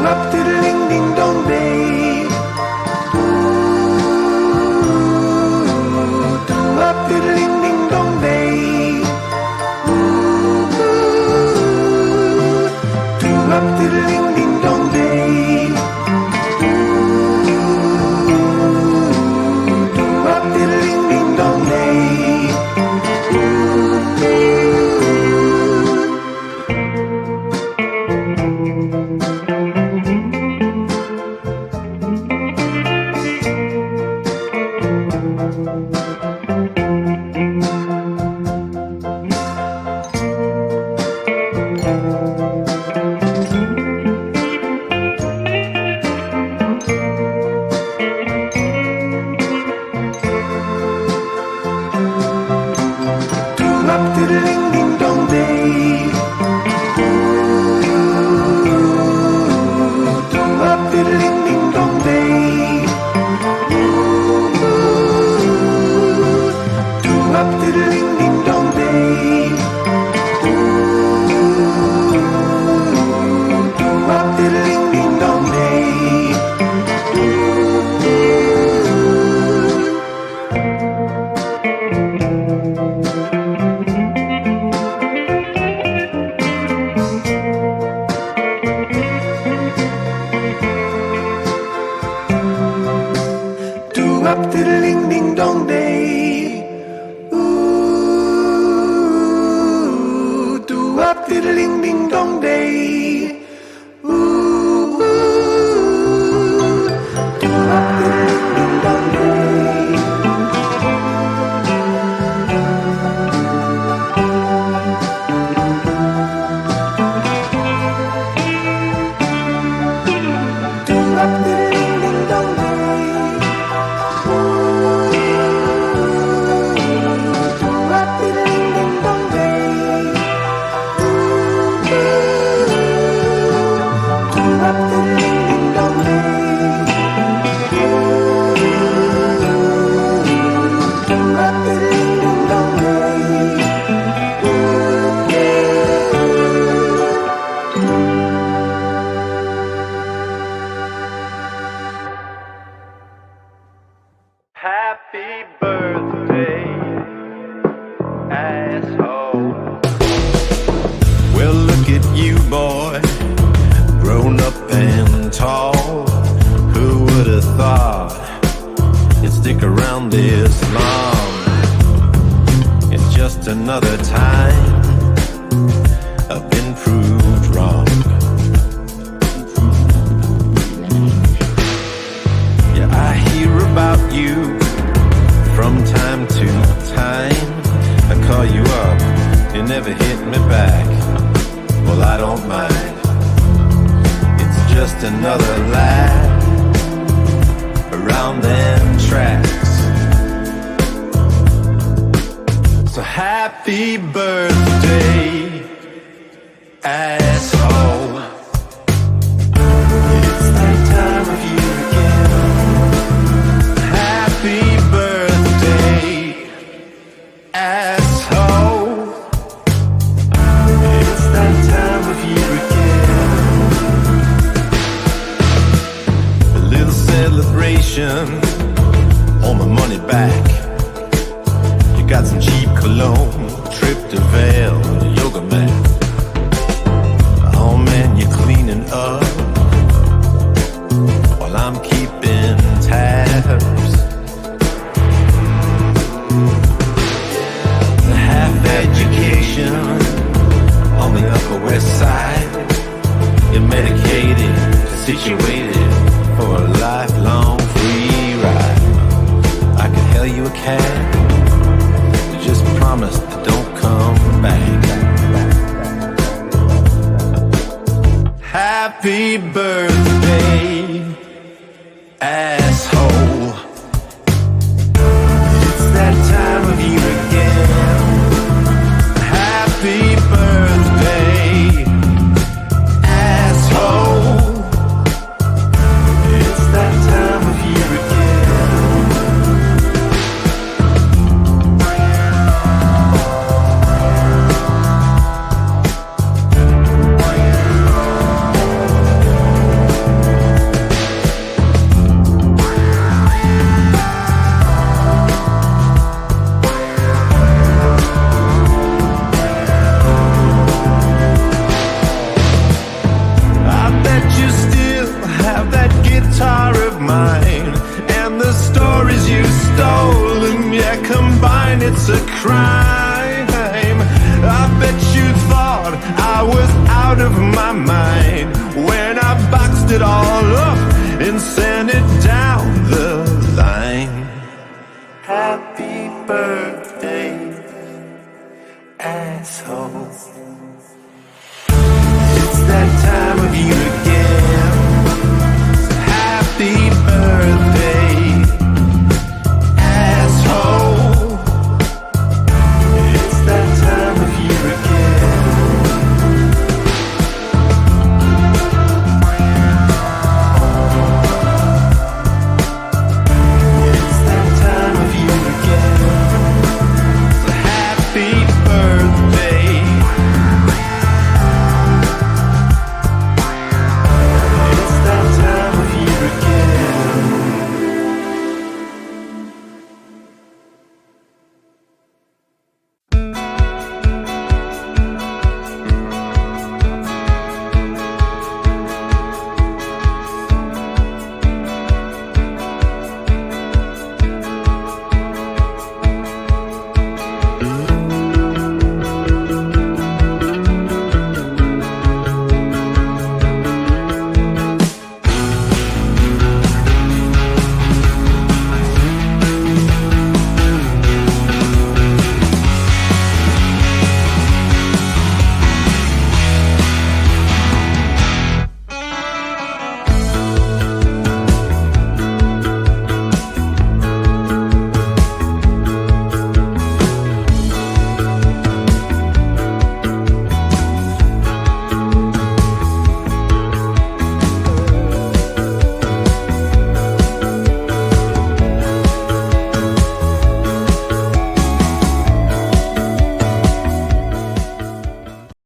up to the ding ding dong day. Up to the ding ding dong day. Up to the ding ding dong day. Up to the ding ding dong day. Up to the ding ding dong day. Up to the ding ding dong day. Up to the ding ding dong day. Up to the ding ding dong day. Up to the ding ding dong day. Ooh, do up to the ding ding dong day. Ooh, do up to the ding ding dong day. Do up to the ding ding dong day. Happy birthday, asshole. Well, look at you, boy, grown up and tall. Who would have thought you'd stick around this long? It's just another time I've been proved wrong. Yeah, I hear about you from time to time. I call you up, you never hit me back. Well, I don't mind. It's just another lap around them tracks. So happy birthday, asshole. It's that time of year again. Happy birthday, asshole. It's that time of year again. A little celebration, all my money back. You got some cheap cologne, trip to Vail, a yoga mat. Oh man, you're cleaning up while I'm keeping tabs. The half education on the Upper West Side. You're medicated, situated for a lifelong free ride. I could hail you a cab, just promise that don't come back. Happy birthday, asshole. It's that time of year again. Happy birthday, asshole. It's that time of year again. when I boxed it all up and sent it down the line. Happy birthday, asshole. It's that time of year